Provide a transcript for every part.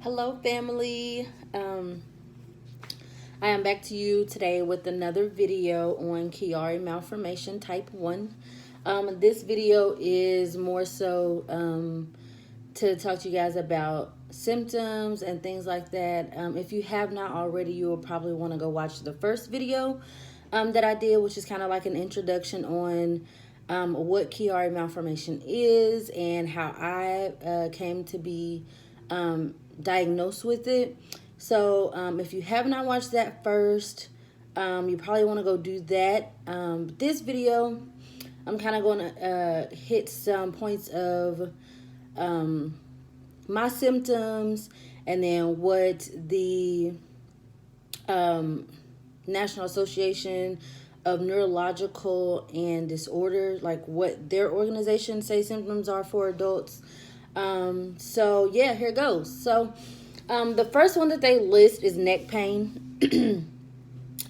Hello, family. I am back to you today with another video on Chiari Malformation Type 1. This video is more so to talk to you guys about symptoms and things like that. If you have not already, you will probably want to go watch the first video that I did, which is kind of like an introduction on what Chiari Malformation is and how I came to be diagnosed with it. So if you have not watched that first, you probably want to go do that. This video, I'm kind of going to hit some points of my symptoms and then what the National Association of Neurological and Disorders, like what their organization say symptoms are for adults. So yeah, here goes. So the first one that they list is neck pain.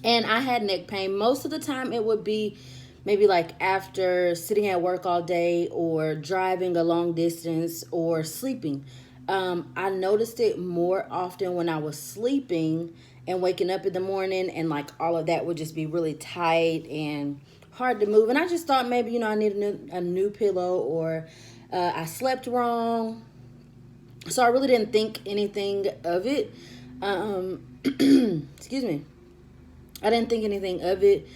And I had neck pain. Most of the time it would be maybe like after sitting at work all day or driving a long distance or sleeping. I noticed it more often when I was sleeping and waking up in the morning, and like all of that would just be really tight and hard to move. And I just thought maybe, I need a new pillow, or I slept wrong. So I really didn't think anything of it. Excuse me. I didn't think anything of it.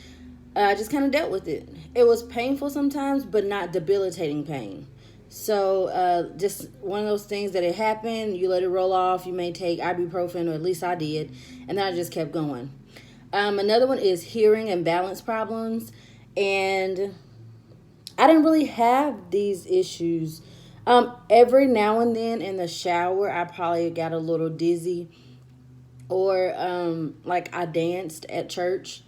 I just kind of dealt with it. It was painful sometimes, but not debilitating pain. So just one of those things that it happened, you let it roll off. You may take ibuprofen, or at least I did, and then I just kept going. Another one is hearing and balance problems. And I didn't really have these issues. Every now and then in the shower, I probably got a little dizzy, or like I danced at church.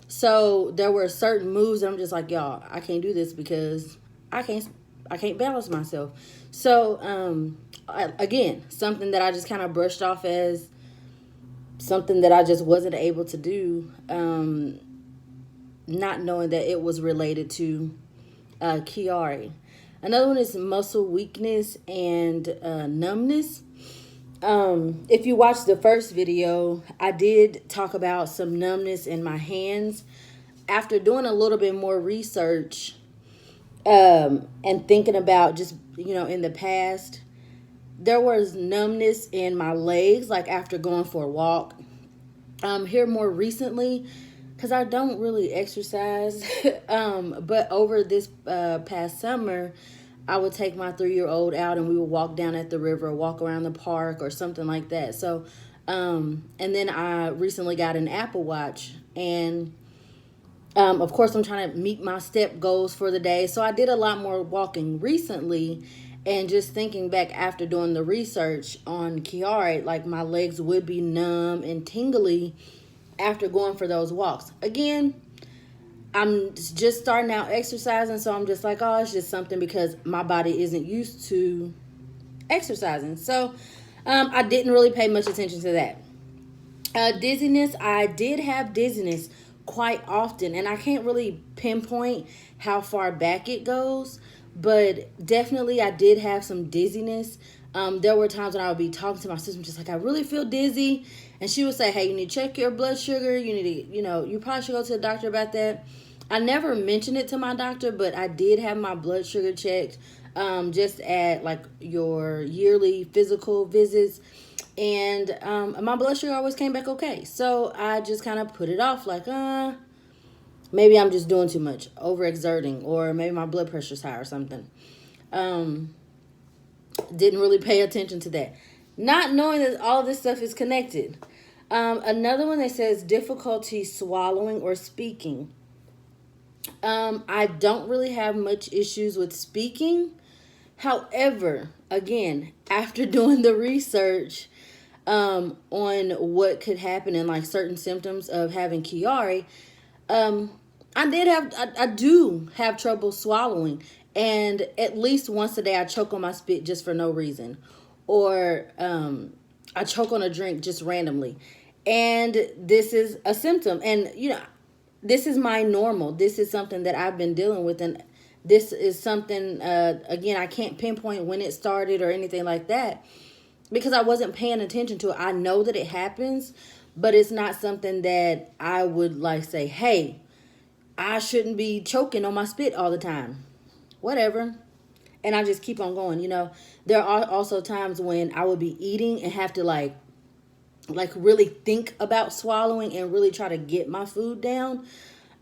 So there were certain moves that I'm just like, y'all, I can't do this because I can't balance myself. So again, something that I just kind of brushed off as something that I just wasn't able to do, not knowing that it was related to Chiari. Another one is muscle weakness and numbness. If you watch the first video, I did talk about some numbness in my hands. After doing a little bit more research and thinking about just, in the past, there was numbness in my legs, like after going for a walk. Here more recently, because I don't really exercise, but over this past summer, I would take my 3-year-old out and we would walk down at the river, or walk around the park or something like that. So, and then I recently got an Apple Watch, and of course I'm trying to meet my step goals for the day. So I did a lot more walking recently, and just thinking back after doing the research on Chiari, like my legs would be numb and tingly after going for those walks. Again, I'm just starting out exercising, so I'm just like, oh, it's just something because my body isn't used to exercising. So I didn't really pay much attention to that. Dizziness, I did have dizziness quite often, and I can't really pinpoint how far back it goes, but definitely I did have some dizziness. There were times when I would be talking to my sister, just like, I really feel dizzy, and she would say, hey, you need to check your blood sugar, you need to, you probably should go to the doctor about that. I never mentioned it to my doctor, but I did have my blood sugar checked just at like your yearly physical visits, and my blood sugar always came back okay. So I just kind of put it off, like, maybe I'm just doing too much, overexerting, or maybe my blood pressure's high or something. Didn't really pay attention to that, not knowing that all of this stuff is connected. Another one that says difficulty swallowing or speaking. I don't really have much issues with speaking. However, again, after doing the research on what could happen and like certain symptoms of having Chiari, I do have trouble swallowing, and at least once a day I choke on my spit just for no reason, or I choke on a drink just randomly, and this is a symptom, and this is my normal. This is something that I've been dealing with, and this is something again, I can't pinpoint when it started or anything like that. because I wasn't paying attention to it. I know that it happens, but it's not something that I would like say, hey, I shouldn't be choking on my spit all the time. Whatever. And I just keep on going, you know. There are also times when I would be eating and have to like really think about swallowing and really try to get my food down.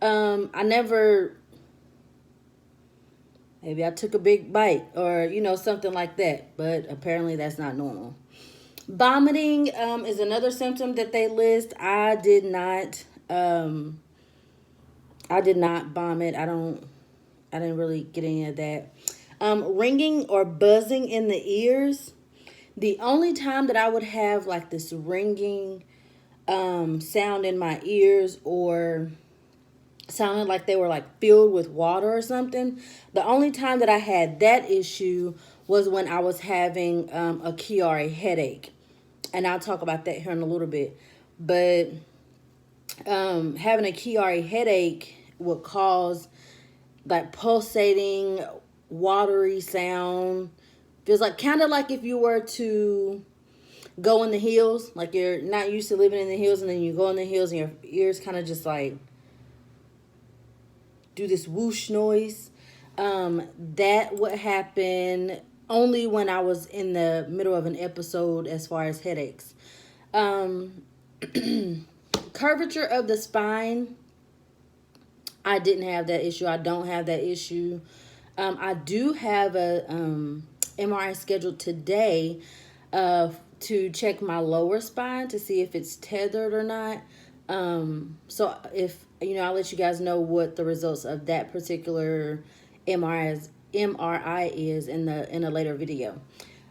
I never, maybe I took a big bite or, you know, something like that. But apparently that's not normal. Vomiting is another symptom that they list. I did not vomit. I didn't really get any of that. Ringing or buzzing in the ears. The only time that I would have like this ringing sound in my ears or sounded like they were like filled with water or something. The only time that I had that issue was when I was having a Chiari headache. And I'll talk about that here in a little bit. But having a Chiari headache would cause like pulsating, watery sound. Feels like kind of like if you were to go in the hills, like you're not used to living in the hills, and then you go in the hills and your ears kind of just like do this whoosh noise. That would happen only when I was in the middle of an episode as far as headaches. Curvature of the spine. I didn't have that issue. I don't have that issue. I do have a MRI scheduled today to check my lower spine to see if it's tethered or not. So if, you know, I'll let you guys know what the results of that particular MRI is in a later video.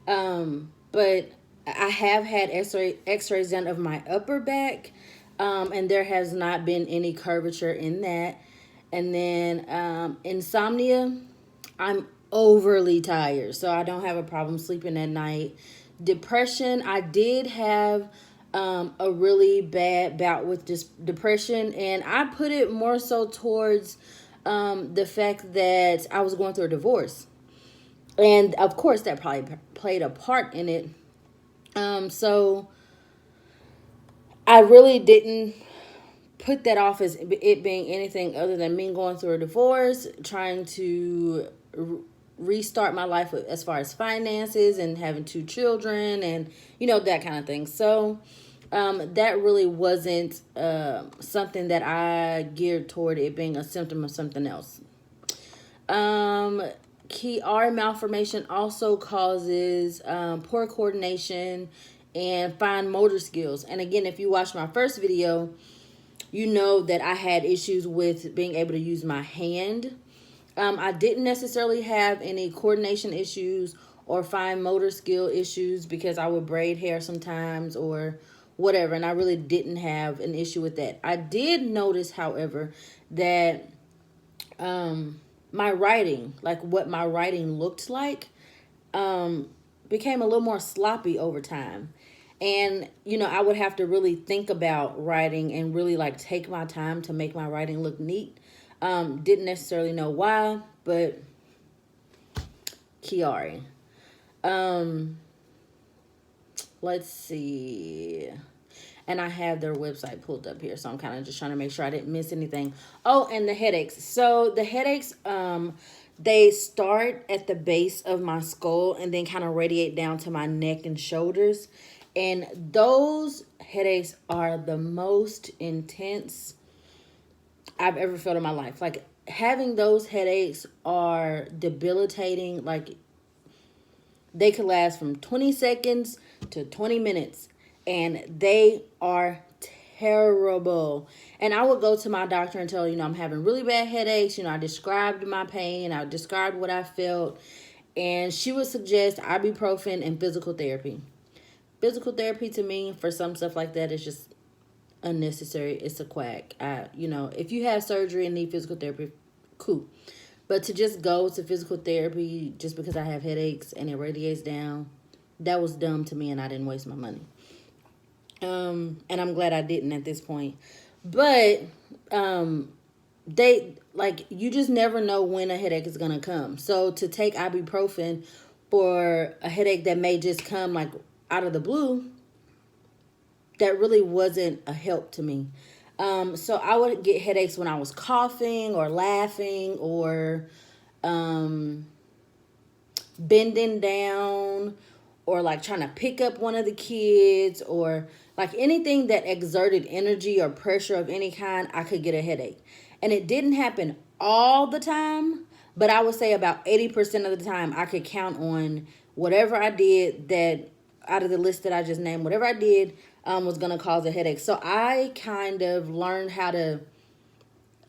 But I have had x-rays done of my upper back, and there has not been any curvature in that. And then insomnia, I'm overly tired, so I don't have a problem sleeping at night. Depression, I did have a really bad bout with depression, and I put it more so towards the fact that I was going through a divorce. And of course, that probably played a part in it. So I really didn't put that off as it being anything other than me going through a divorce, trying to restart my life with, as far as finances and having 2 children and, you know, that kind of thing. So that really wasn't something that I geared toward it being a symptom of something else. Chiari malformation also causes poor coordination and fine motor skills. And again, if you watched my first video, you know that I had issues with being able to use my hand. I didn't necessarily have any coordination issues or fine motor skill issues because I would braid hair sometimes or whatever, and I really didn't have an issue with that. I did notice, however, that my writing, like what my writing looked like, became a little more sloppy over time. And, you know, I would have to really think about writing and really like take my time to make my writing look neat. Didn't necessarily know why, but Chiari. Let's see. And I have their website pulled up here, so I'm kind of just trying to make sure I didn't miss anything. Oh, and the headaches. So the headaches, they start at the base of my skull and then kind of radiate down to my neck and shoulders. And those headaches are the most intense I've ever felt in my life. Like, having those headaches are debilitating. Like, they could last from 20 seconds to 20 minutes. And they are terrible. And I would go to my doctor and tell her, you know, I'm having really bad headaches. You know, I described my pain. I described what I felt. And she would suggest ibuprofen and physical therapy. Physical therapy to me for some stuff like that is just unnecessary. It's a quack. You know, if you have surgery and need physical therapy, cool. But to just go to physical therapy just because I have headaches and it radiates down, that was dumb to me, and I didn't waste my money. And I'm glad I didn't at this point. But they, like, you just never know when a headache is going to come. So to take ibuprofen for a headache that may just come like out of the blue, that really wasn't a help to me. So I would get headaches when I was coughing or laughing or bending down or like trying to pick up one of the kids or like anything that exerted energy or pressure of any kind, I could get a headache. And it didn't happen all the time, but I would say about 80% of the time I could count on whatever I did that out of the list that I just named, whatever I did was going to cause a headache. So I kind of learned how to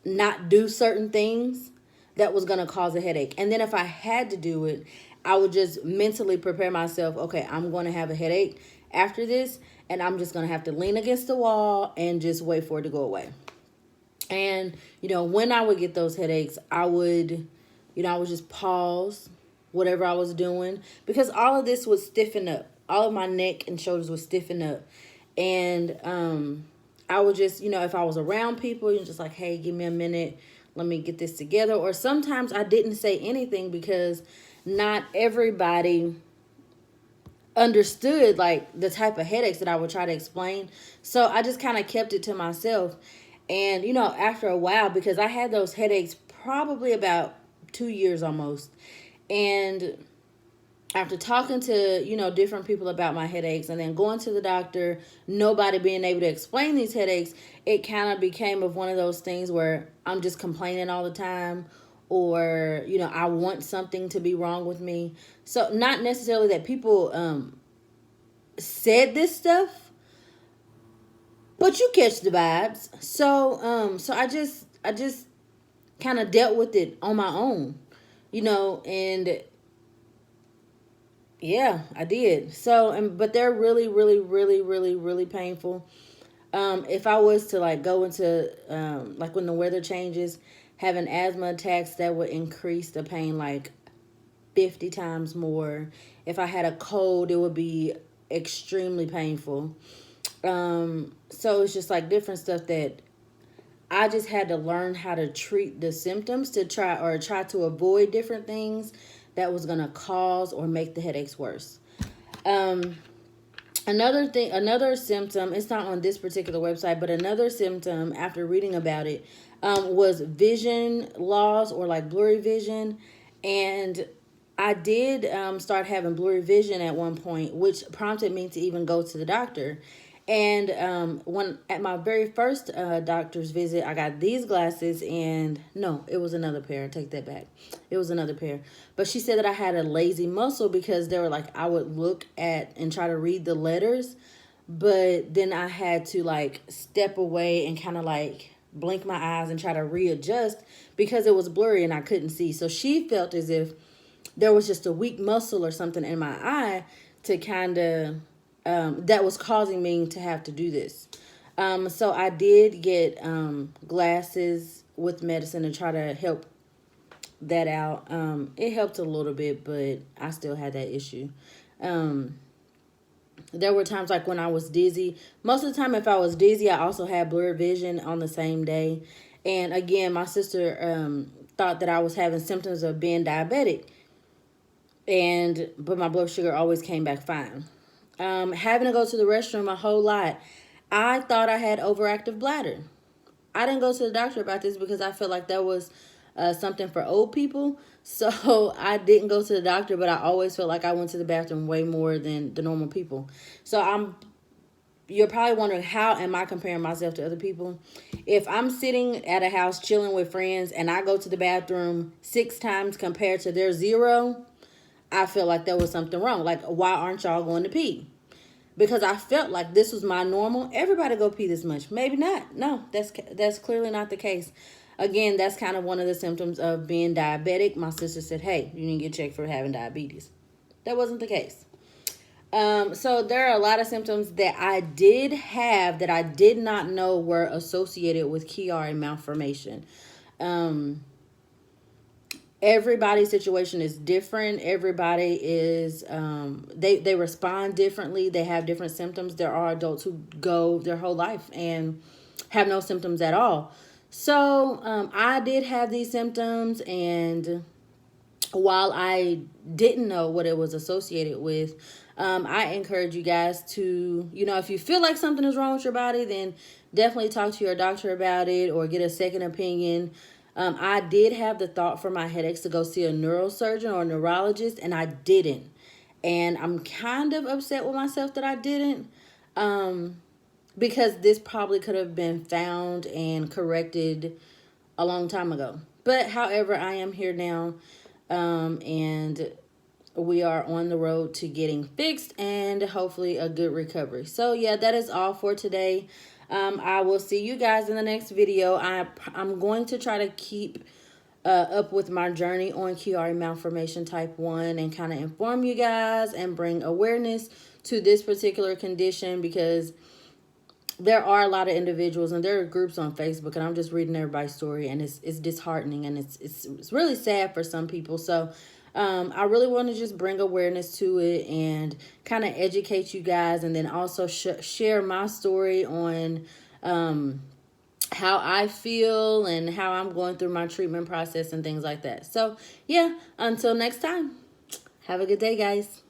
not do certain things that was going to cause a headache. And then if I had to do it, I would just mentally prepare myself. Okay, I'm going to have a headache after this, and I'm just going to have to lean against the wall and just wait for it to go away. And, when I would get those headaches, I would just pause whatever I was doing because all of this would stiffen up. All of my neck and shoulders would stiffen up. And I would just, if I was around people, just like, hey, give me a minute. Let me get this together. Or sometimes I didn't say anything because not everybody understood like the type of headaches that I would try to explain. So I just kind of kept it to myself. And, after a while, because I had those headaches probably about 2 years almost. And after talking to, different people about my headaches and then going to the doctor, nobody being able to explain these headaches, it kind of became of one of those things where I'm just complaining all the time or, I want something to be wrong with me. So not necessarily that people said this stuff, but you catch the vibes. So I just kind of dealt with it on my own, and yeah, I did. So, but they're really, really, really, really, really painful. If I was to like go into like when the weather changes, having asthma attacks, that would increase the pain like 50 times more. If I had a cold, it would be extremely painful. So it's just like different stuff that I just had to learn how to treat the symptoms to try to avoid different things that was going to cause or make the headaches worse. Another symptom, it's not on this particular website, but another symptom after reading about it was vision loss or like blurry vision. And I did start having blurry vision at one point, which prompted me to even go to the doctor. And when at my very first doctor's visit, I got these glasses, and no, it was another pair. Take that back. It was another pair. But she said that I had a lazy muscle because they were like, I would look at and try to read the letters, but then I had to like step away and kind of like blink my eyes and try to readjust because it was blurry and I couldn't see. So she felt as if there was just a weak muscle or something in my eye to kind of that was causing me to have to do this. So I did get glasses with medicine to try to help that out. It helped a little bit, but I still had that issue. There were times like when I was dizzy. Most of the time if I was dizzy, I also had blurred vision on the same day. And again, my sister thought that I was having symptoms of being diabetic. But my blood sugar always came back fine. Having to go to the restroom a whole lot. I thought I had overactive bladder. I didn't go to the doctor about this because I felt like that was something for old people. So I didn't go to the doctor, but I always felt like I went to the bathroom way more than the normal people. So you're probably wondering, how am I comparing myself to other people? If I'm sitting at a house chilling with friends and I go to the bathroom 6 times compared to their 0, I felt like there was something wrong. Like, why aren't y'all going to pee? Because I felt like this was my normal. Everybody go pee this much. Maybe not. No, that's clearly not the case. Again, that's kind of one of the symptoms of being diabetic. My sister said, hey, you need to get checked for having diabetes. That wasn't the case. So there are a lot of symptoms that I did have that I did not know were associated with Chiari malformation. Everybody's situation is different. Everybody is, they respond differently. They have different symptoms. There are adults who go their whole life and have no symptoms at all. So I did have these symptoms, and while I didn't know what it was associated with, I encourage you guys to, if you feel like something is wrong with your body, then definitely talk to your doctor about it or get a second opinion. I did have the thought for my headaches to go see a neurosurgeon or a neurologist, and I didn't. And I'm kind of upset with myself that I didn't, because this probably could have been found and corrected a long time ago. But however, I am here now, and we are on the road to getting fixed and hopefully a good recovery. So yeah, that is all for today. I will see you guys in the next video. I'm going to try to keep up with my journey on Chiari malformation type 1 and kind of inform you guys and bring awareness to this particular condition, because there are a lot of individuals and there are groups on Facebook, and I'm just reading everybody's story, and it's disheartening, and it's really sad for some people. So I really want to just bring awareness to it and kind of educate you guys, and then also share my story on how I feel and how I'm going through my treatment process and things like that. So yeah, until next time, have a good day, guys.